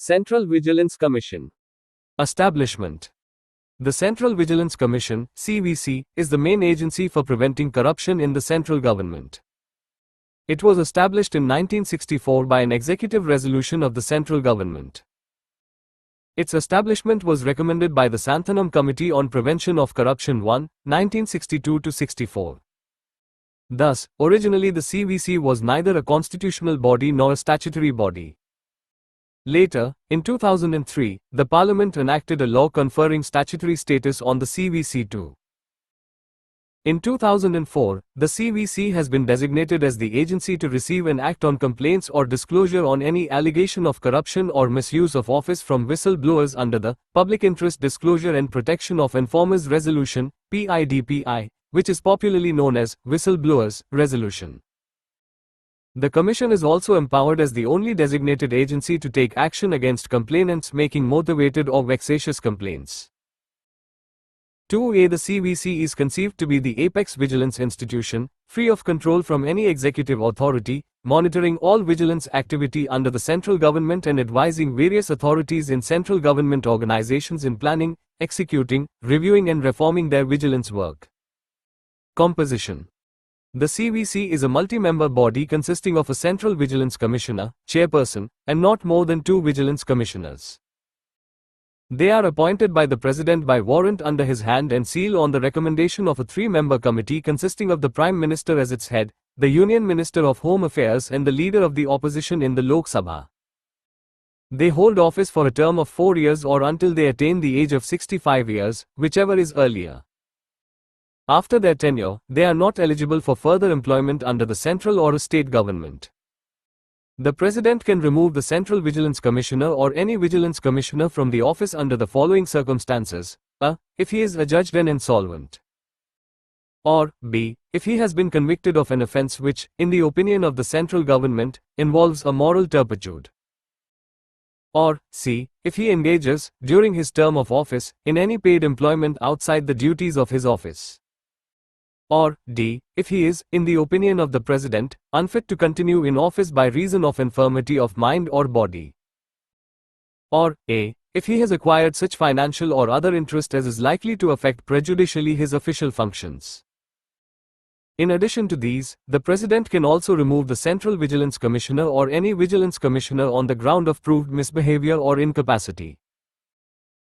Central Vigilance Commission. Establishment. The Central Vigilance Commission, CVC, is the main agency for preventing corruption in the central government. It was established in 1964 by an executive resolution of the central government. Its establishment was recommended by the Santhanam Committee on Prevention of Corruption 1, 1962-64. Thus, originally the CVC was neither a constitutional body nor a statutory body. Later, in 2003, the Parliament enacted a law conferring statutory status on the CVC too. In 2004, the CVC has been designated as the agency to receive and act on complaints or disclosure on any allegation of corruption or misuse of office from whistleblowers under the Public Interest Disclosure and Protection of Informers Resolution, PIDPI, which is popularly known as Whistleblowers Resolution. The Commission is also empowered as the only designated agency to take action against complainants making motivated or vexatious complaints. 2A. The CVC is conceived to be the apex vigilance institution, free of control from any executive authority, monitoring all vigilance activity under the central government and advising various authorities in central government organizations in planning, executing, reviewing and reforming their vigilance work. Composition. The CVC is a multi-member body consisting of a Central Vigilance Commissioner, chairperson, and not more than 2 Vigilance Commissioners. They are appointed by the President by warrant under his hand and seal on the recommendation of a 3-member committee consisting of the Prime Minister as its head, the Union Minister of Home Affairs and the Leader of the Opposition in the Lok Sabha. They hold office for a term of 4 years or until they attain the age of 65 years, whichever is earlier. After their tenure, they are not eligible for further employment under the central or a state government. The President can remove the Central Vigilance Commissioner or any Vigilance Commissioner from the office under the following circumstances: a. If he is adjudged and insolvent, or b. If he has been convicted of an offence which, in the opinion of the central government, involves a moral turpitude, or c. If he engages, during his term of office, in any paid employment outside the duties of his office, or d. If he is, in the opinion of the President, unfit to continue in office by reason of infirmity of mind or body, or a. If he has acquired such financial or other interest as is likely to affect prejudicially his official functions. In addition to these, the President can also remove the Central Vigilance Commissioner or any Vigilance Commissioner on the ground of proved misbehavior or incapacity.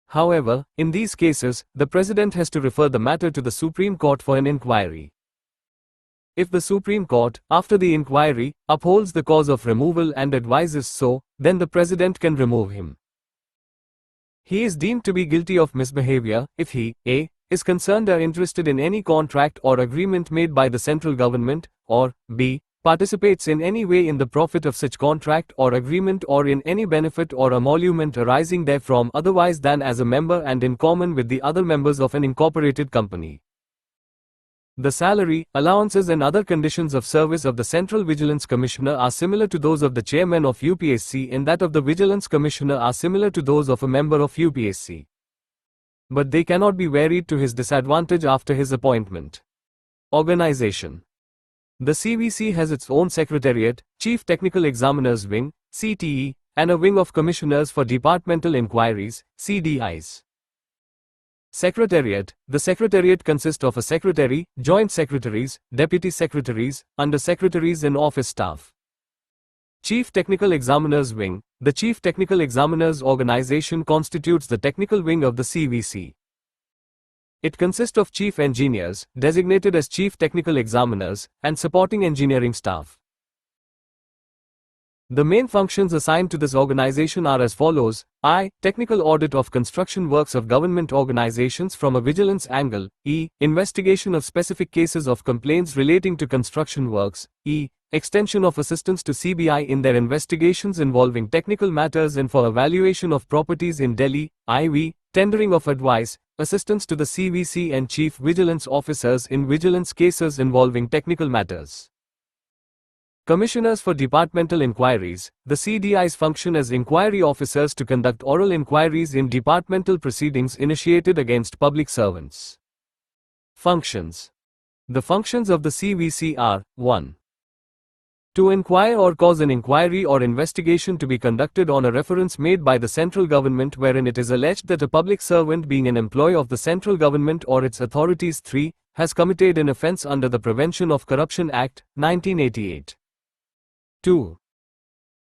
However, in these cases, the President has to refer the matter to the Supreme Court for an inquiry. If the Supreme Court, after the inquiry, upholds the cause of removal and advises so, then the President can remove him. He is deemed to be guilty of misbehavior if he, a. is concerned or interested in any contract or agreement made by the central government, or b. participates in any way in the profit of such contract or agreement or in any benefit or emolument arising therefrom otherwise than as a member and in common with the other members of an incorporated company. The salary, allowances and other conditions of service of the Central Vigilance Commissioner are similar to those of the chairman of UPSC and that of the Vigilance Commissioner are similar to those of a member of UPSC. But they cannot be varied to his disadvantage after his appointment. Organization. The CVC has its own Secretariat, Chief Technical Examiners Wing, CTE, and a wing of Commissioners for Departmental Inquiries, CDIs. Secretariat. The Secretariat consists of a Secretary, Joint Secretaries, Deputy Secretaries, Under Secretaries and office staff. Chief Technical Examiners Wing. The Chief Technical Examiners Organization constitutes the technical wing of the CVC. It consists of chief engineers, designated as chief technical examiners, and supporting engineering staff. The main functions assigned to this organization are as follows: I. Technical audit of construction works of government organizations from a vigilance angle. E. Investigation of specific cases of complaints relating to construction works. E. Extension of assistance to CBI in their investigations involving technical matters and for evaluation of properties in Delhi. IV. Tendering of advice, assistance to the CVC and Chief Vigilance Officers in vigilance cases involving technical matters. Commissioners for Departmental Inquiries. The CDIs function as inquiry officers to conduct oral inquiries in departmental proceedings initiated against public servants. Functions. The functions of the CVC are: 1. To inquire or cause an inquiry or investigation to be conducted on a reference made by the central government wherein it is alleged that a public servant being an employee of the central government or its authorities 3. Has committed an offence under the Prevention of Corruption Act, 1988. 2.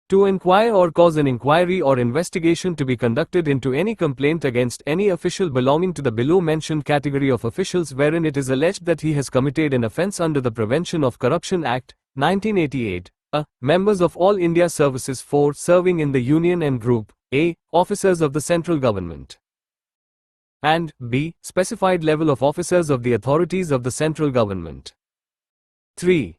To inquire or cause an inquiry or investigation to be conducted into any complaint against any official belonging to the below-mentioned category of officials wherein it is alleged that he has committed an offence under the Prevention of Corruption Act, 1988, a. Members of all India Services 4 serving in the Union and Group, a. Officers of the central government, and b. Specified level of officers of the authorities of the central government. 3.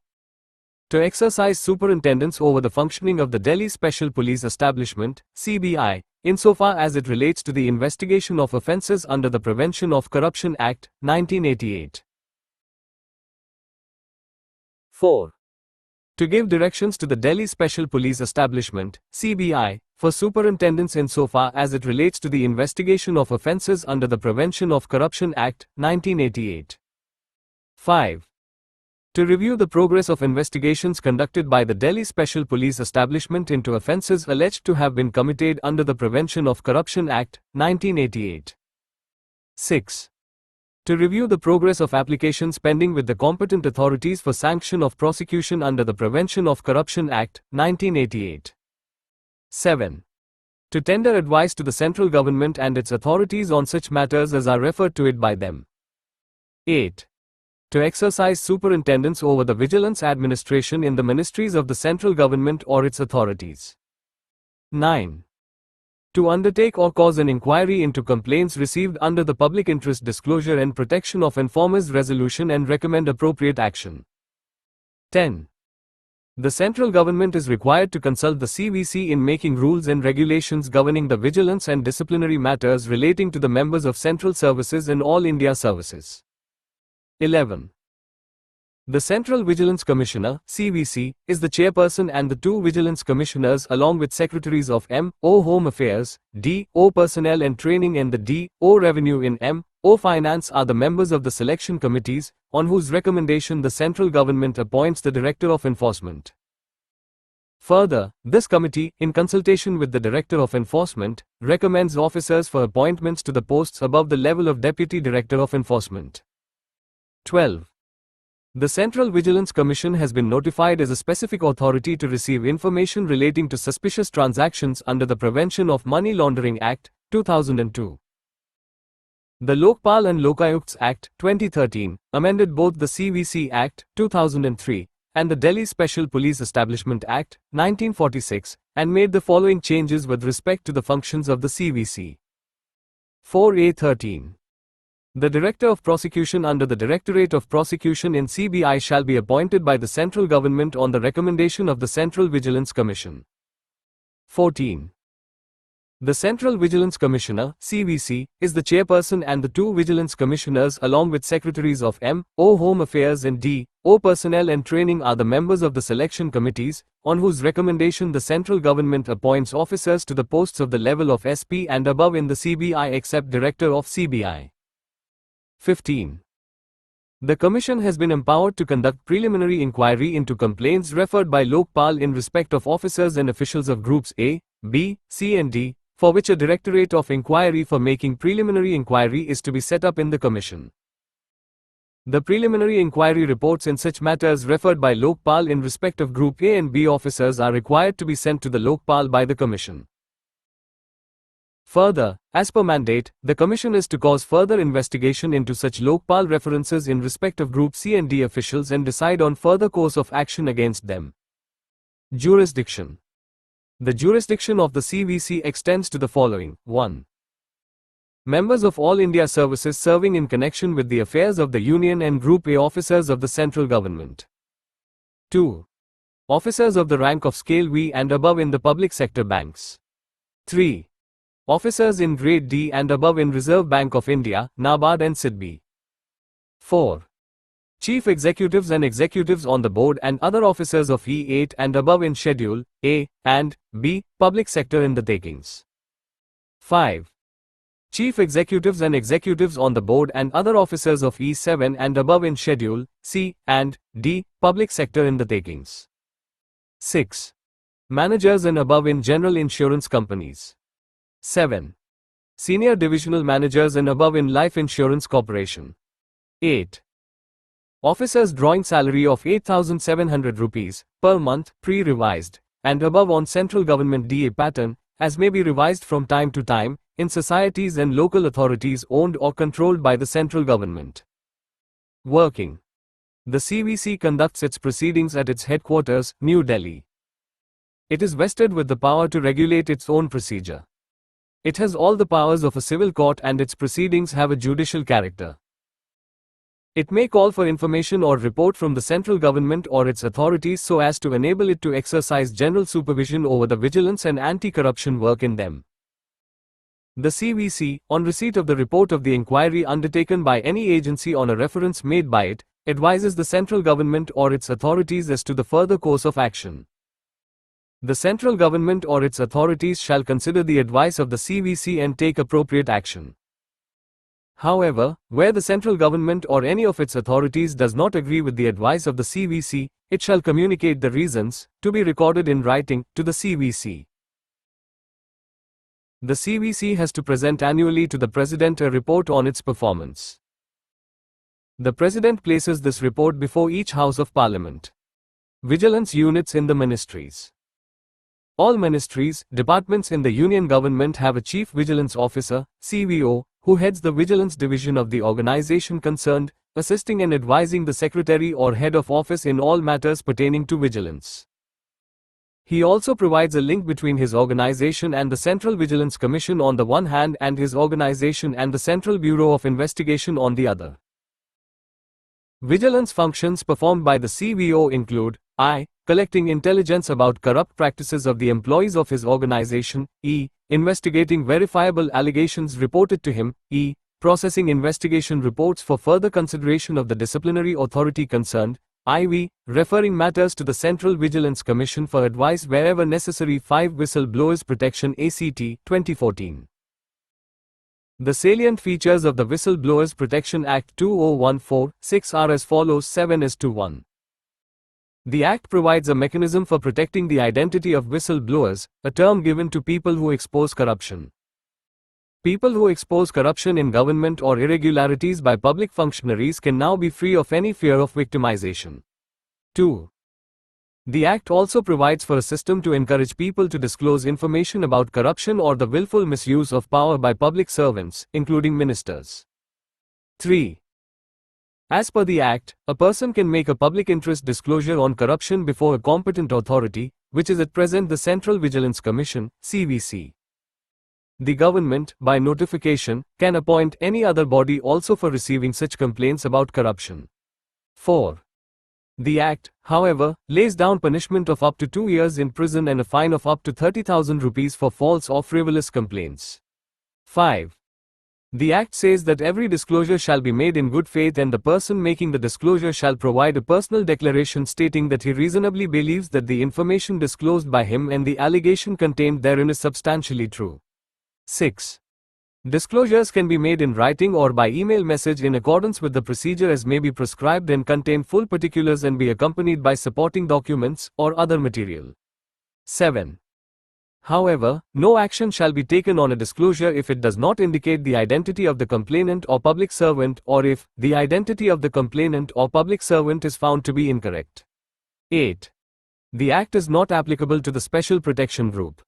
To exercise superintendence over the functioning of the Delhi Special Police Establishment, CBI, insofar as it relates to the investigation of offences under the Prevention of Corruption Act, 1988. 4. To give directions to the Delhi Special Police Establishment, CBI, for superintendence insofar as it relates to the investigation of offences under the Prevention of Corruption Act, 1988. 5. To review the progress of investigations conducted by the Delhi Special Police Establishment into offences alleged to have been committed under the Prevention of Corruption Act, 1988. 6. To review the progress of applications pending with the competent authorities for sanction of prosecution under the Prevention of Corruption Act, 1988. 7. To tender advice to the central government and its authorities on such matters as are referred to it by them. 8. To exercise superintendence over the vigilance administration in the ministries of the central government or its authorities. 9. To undertake or cause an inquiry into complaints received under the Public Interest Disclosure and Protection of Informers Resolution and recommend appropriate action. 10. The central government is required to consult the CVC in making rules and regulations governing the vigilance and disciplinary matters relating to the members of central services and all India services. 11. The Central Vigilance Commissioner, CVC, is the chairperson and the 2 Vigilance Commissioners along with Secretaries of M.O. Home Affairs, D.O. Personnel and Training and the D.O. Revenue in M.O. Finance are the members of the selection committees, on whose recommendation the central government appoints the Director of Enforcement. Further, this committee, in consultation with the Director of Enforcement, recommends officers for appointments to the posts above the level of Deputy Director of Enforcement. 12. The Central Vigilance Commission has been notified as a specific authority to receive information relating to suspicious transactions under the Prevention of Money Laundering Act, 2002. The Lokpal and Lokayukts Act, 2013, amended both the CVC Act, 2003, and the Delhi Special Police Establishment Act, 1946, and made the following changes with respect to the functions of the CVC. 4A13. The Director of Prosecution under the Directorate of Prosecution in CBI shall be appointed by the central government on the recommendation of the Central Vigilance Commission. 14. The Central Vigilance Commissioner, CVC, is the chairperson and the 2 Vigilance Commissioners along with Secretaries of M.O. Home Affairs and D.O. Personnel and Training are the members of the selection committees, on whose recommendation the central government appoints officers to the posts of the level of SP and above in the CBI except Director of CBI. 15. The Commission has been empowered to conduct preliminary inquiry into complaints referred by Lokpal in respect of officers and officials of Groups A, B, C and D, for which a Directorate of Inquiry for making preliminary inquiry is to be set up in the Commission. The preliminary inquiry reports in such matters referred by Lokpal in respect of Group A and B officers are required to be sent to the Lokpal by the Commission. Further, as per mandate, the Commission is to cause further investigation into such Lokpal references in respect of Group C and D officials and decide on further course of action against them. Jurisdiction. The jurisdiction of the CVC extends to the following. 1. Members of all India services serving in connection with the affairs of the Union and Group A officers of the central government. 2. Officers of the rank of Scale V and above in the public sector banks. 3. Officers in Grade D and above in Reserve Bank of India, NABARD and SIDBI. 4. Chief Executives and Executives on the Board and other officers of E8 and above in Schedule A and B, Public Sector in the takings. 5. Chief Executives and Executives on the Board and other officers of E7 and above in Schedule C and D, Public Sector in the takings. 6. Managers and above in general insurance companies. 7. Senior divisional managers and above in life insurance corporation. 8. Officers drawing salary of 8,700 rupees per month, pre-revised, and above on central government DA pattern, as may be revised from time to time, in societies and local authorities owned or controlled by the central government. Working. The CVC conducts its proceedings at its headquarters, New Delhi. It is vested with the power to regulate its own procedure. It has all the powers of a civil court and its proceedings have a judicial character. It may call for information or report from the central government or its authorities so as to enable it to exercise general supervision over the vigilance and anti-corruption work in them. The CVC, on receipt of the report of the inquiry undertaken by any agency on a reference made by it, advises the central government or its authorities as to the further course of action. The central government or its authorities shall consider the advice of the CVC and take appropriate action. However, where the central government or any of its authorities does not agree with the advice of the CVC, it shall communicate the reasons, to be recorded in writing, to the CVC. The CVC has to present annually to the President a report on its performance. The President places this report before each House of Parliament. Vigilance units in the ministries. All ministries, departments in the Union government have a Chief Vigilance Officer, CVO, who heads the vigilance division of the organization concerned, assisting and advising the secretary or head of office in all matters pertaining to vigilance. He also provides a link between his organization and the Central Vigilance Commission on the one hand and his organization and the Central Bureau of Investigation on the other. Vigilance functions performed by the CVO include I. Collecting intelligence about corrupt practices of the employees of his organization, E. Investigating verifiable allegations reported to him, E. Processing investigation reports for further consideration of the disciplinary authority concerned, IV. Referring matters to the Central Vigilance Commission for advice wherever necessary. 5. Whistleblowers Protection ACT, 2014. The salient features of the Whistleblowers Protection Act 2014-6 are as follows. 7:1. The Act provides a mechanism for protecting the identity of whistleblowers, a term given to people who expose corruption. People who expose corruption in government or irregularities by public functionaries can now be free of any fear of victimization. 2. The Act also provides for a system to encourage people to disclose information about corruption or the willful misuse of power by public servants, including ministers. 3. As per the Act, a person can make a public interest disclosure on corruption before a competent authority, which is at present the Central Vigilance Commission, CVC. The government, by notification, can appoint any other body also for receiving such complaints about corruption. 4. The Act, however, lays down punishment of up to 2 years in prison and a fine of up to 30,000 rupees for false or frivolous complaints. 5. The Act says that every disclosure shall be made in good faith and the person making the disclosure shall provide a personal declaration stating that he reasonably believes that the information disclosed by him and the allegation contained therein is substantially true. 6. Disclosures can be made in writing or by email message in accordance with the procedure as may be prescribed and contain full particulars and be accompanied by supporting documents or other material. 7. However, no action shall be taken on a disclosure if it does not indicate the identity of the complainant or public servant or if the identity of the complainant or public servant is found to be incorrect. 8. The Act is not applicable to the Special Protection Group.